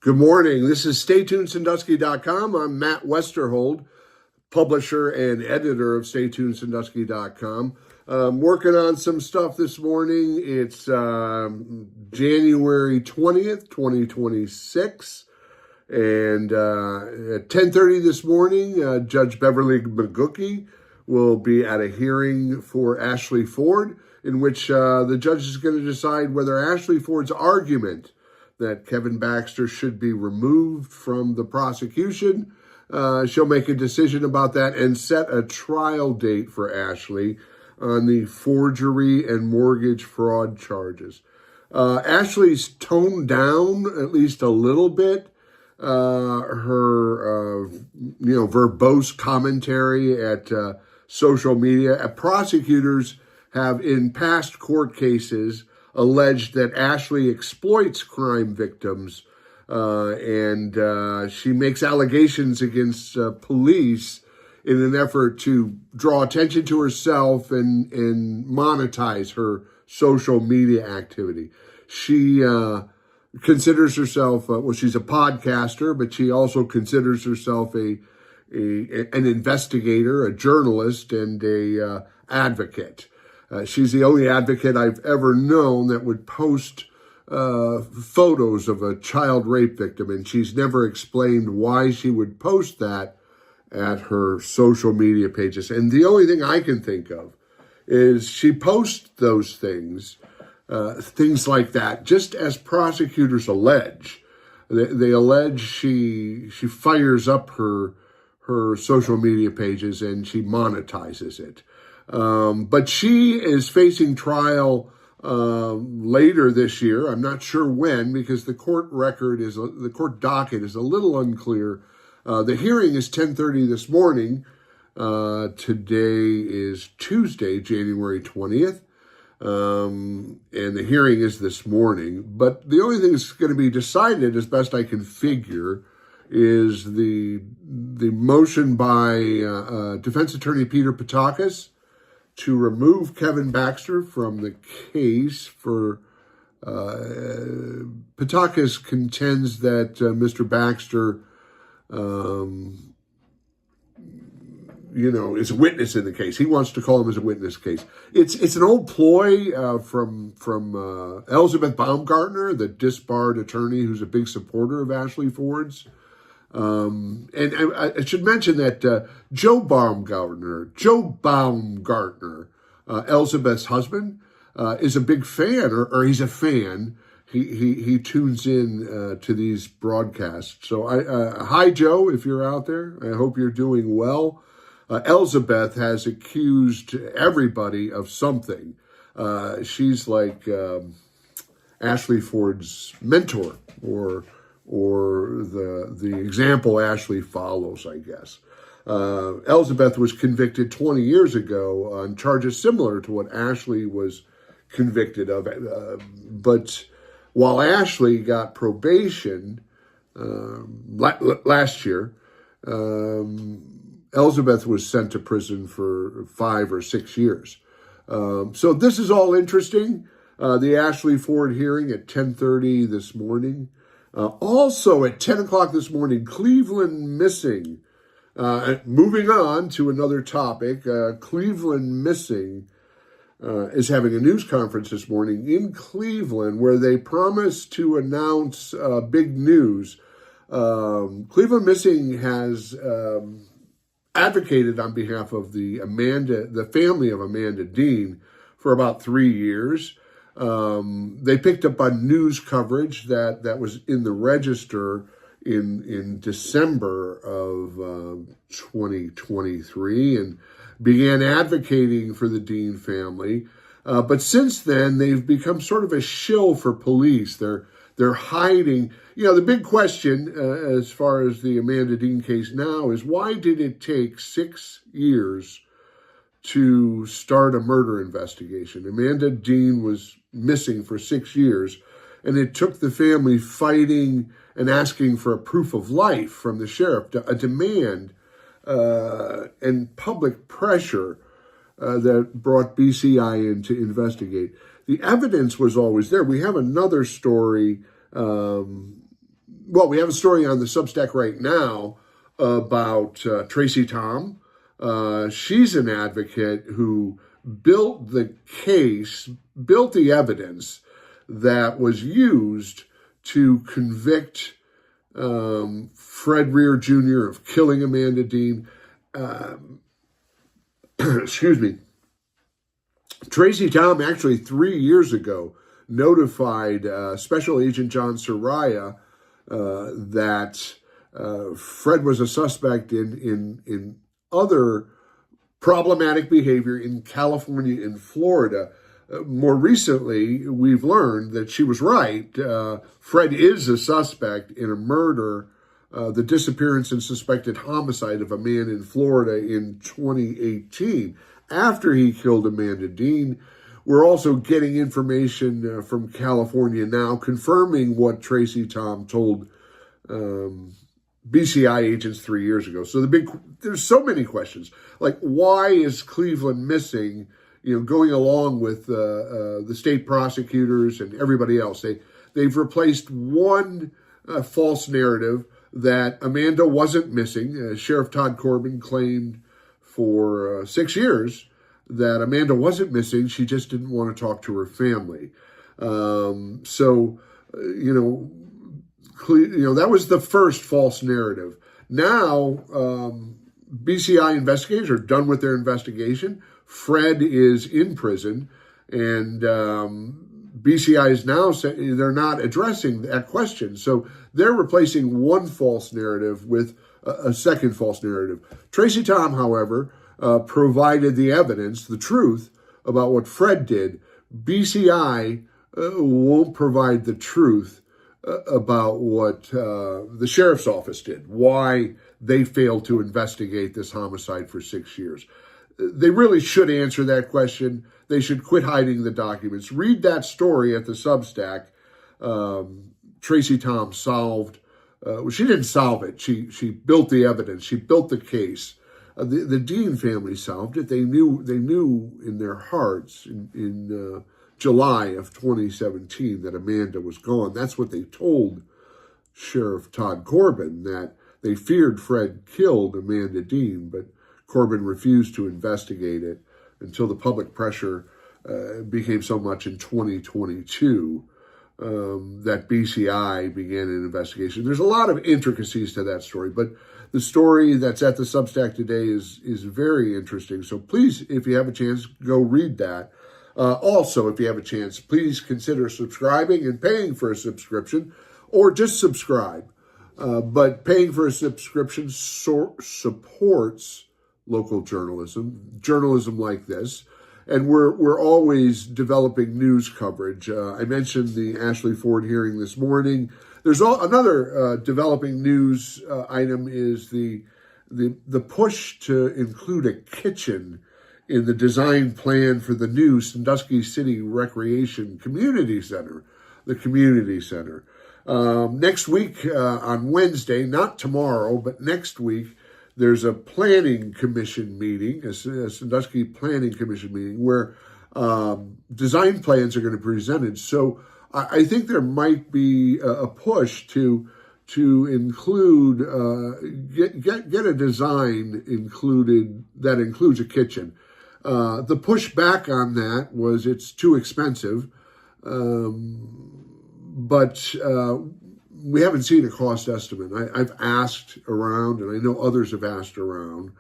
Good morning. This is StayTunedSandusky.com. I'm Matt Westerhold, publisher and editor of StayTunedSandusky.com. Working on some stuff this morning. It's January 20th, 2026. And at 10:30 this morning, Judge Beverly McGookie will be at a hearing for Ashley Ford, in which the judge is going to decide whether Ashley Ford's argument that Kevin Baxter should be removed from the prosecution, she'll make a decision about that and set a trial date for Ashley on the forgery and mortgage fraud charges. Ashley's toned down at least a little bit her verbose commentary at social media. Prosecutors have in past court cases alleged that Ashley exploits crime victims and she makes allegations against police in an effort to draw attention to herself and monetize her social media activity. She considers herself, she's a podcaster, but she also considers herself an investigator, a journalist, and a advocate. She's the only advocate I've ever known that would post photos of a child rape victim, and she's never explained why she would post that at her social media pages. And the only thing I can think of is she posts those things like that, just as prosecutors allege. They allege she fires up her social media pages and she monetizes it. But she is facing trial later this year. I'm not sure when, because the court docket is a little unclear. The hearing is 10:30 this morning. Today is Tuesday, January 20th. And the hearing is this morning. But the only thing that's going to be decided, as best I can figure, is the motion by defense attorney Peter Patakis to remove Kevin Baxter from the case. For Patakis contends that Mr. Baxter is a witness in the case. He wants to call him as a witness case. It's an old ploy from Elizabeth Baumgartner, the disbarred attorney who's a big supporter of Ashley Ford's. And I should mention that Joe Baumgartner, Elizabeth's husband, is a big fan, or he's a fan. He tunes in to these broadcasts. So hi, Joe, if you're out there. I hope you're doing well. Elizabeth has accused everybody of something. She's like Ashley Ford's mentor, or the example Ashley follows, I guess. Elizabeth was convicted 20 years ago on charges similar to what Ashley was convicted of. But while Ashley got probation last year, Elizabeth was sent to prison for 5 or 6 years. So this is all interesting. The Ashley Ford hearing at 10:30 this morning. Also at 10 o'clock this morning, Cleveland Missing. Moving on to another topic, Cleveland Missing is having a news conference this morning in Cleveland where they promise to announce big news. Cleveland Missing has advocated on behalf of the family of Amanda Dean for about 3 years. They picked up on news coverage that was in the Register in December of 2023 and began advocating for the Dean family. But since then, they've become sort of a shill for police. They're hiding. The big question as far as the Amanda Dean case now is, why did it take 6 years to start a murder investigation? Amanda Dean was missing for 6 years, and it took the family fighting and asking for a proof of life from the sheriff, a demand and public pressure that brought BCI in to investigate. The evidence was always there. We have another story well, we have a story on the Substack right now about Tracy Tom. She's an advocate who built the case, built the evidence that was used to convict Fred Rear Jr. of killing Amanda Dean. Excuse me. Tracy Tom actually 3 years ago notified Special Agent John Soraya that Fred was a suspect in other problematic behavior in California and Florida. More recently, we've learned that she was right. Fred is a suspect in a murder, the disappearance and suspected homicide of a man in Florida in 2018. After he killed Amanda Dean, we're also getting information from California now confirming what Tracy Tom told BCI agents 3 years ago. So there's so many questions. Like, why is Cleveland missing? Going along with the state prosecutors and everybody else, they've replaced one false narrative that Amanda wasn't missing. Sheriff Todd Corbin claimed for 6 years that Amanda wasn't missing. She just didn't want to talk to her family. That was the first false narrative. Now, BCI investigators are done with their investigation. Fred is in prison, and BCI is now saying they're not addressing that question. So they're replacing one false narrative with a second false narrative. Tracy Tom, however, provided the evidence, the truth about what Fred did. BCI won't provide the truth about what the sheriff's office did, why they failed to investigate this homicide for 6 years. They really should answer that question. They should quit hiding the documents. Read that story at the Substack. Tracy Tom solved. She didn't solve it. She built the evidence. She built the case. The Dean family solved it. They knew in their hearts in July of 2017 that Amanda was gone. That's what they told Sheriff Todd Corbin, that they feared Fred killed Amanda Dean, but Corbin refused to investigate it until the public pressure became so much in 2022 that BCI began an investigation. There's a lot of intricacies to that story, but the story that's at the Substack today is very interesting. So please, if you have a chance, go read that. Also, if you have a chance, please consider subscribing and paying for a subscription, or just subscribe. But paying for a subscription supports local journalism like this. And we're always developing news coverage. I mentioned the Ashley Ford hearing this morning. There's another developing news item is the push to include a kitchen in the design plan for the new Sandusky City Recreation Community Center, the community center. Next week on Wednesday, not tomorrow, but next week, there's a planning commission meeting, a Sandusky Planning Commission meeting, where design plans are going to be presented. So I think there might be a push to include, get a design included that includes a kitchen. The pushback on that was it's too expensive, but we haven't seen a cost estimate. I've asked around, and I know others have asked around,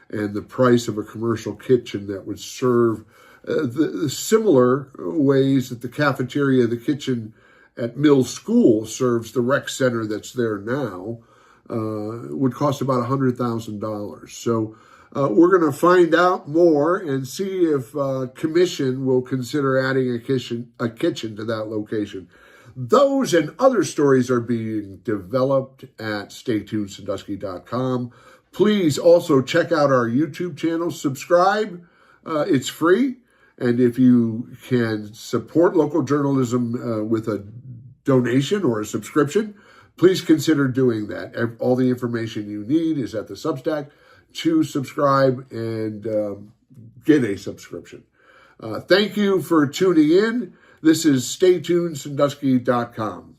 and the price of a commercial kitchen that would serve the similar ways that the cafeteria, the kitchen at Mill School serves the rec center that's there now, would cost about $100,000. So we're going to find out more and see if commission will consider adding a kitchen to that location. Those and other stories are being developed at StayTunedSandusky.com. Please also check out our YouTube channel. Subscribe. It's free. And if you can support local journalism with a donation or a subscription, please consider doing that. All the information you need is at the Substack to subscribe and get a subscription. Thank you for tuning in. This is StayTunedSandusky.com.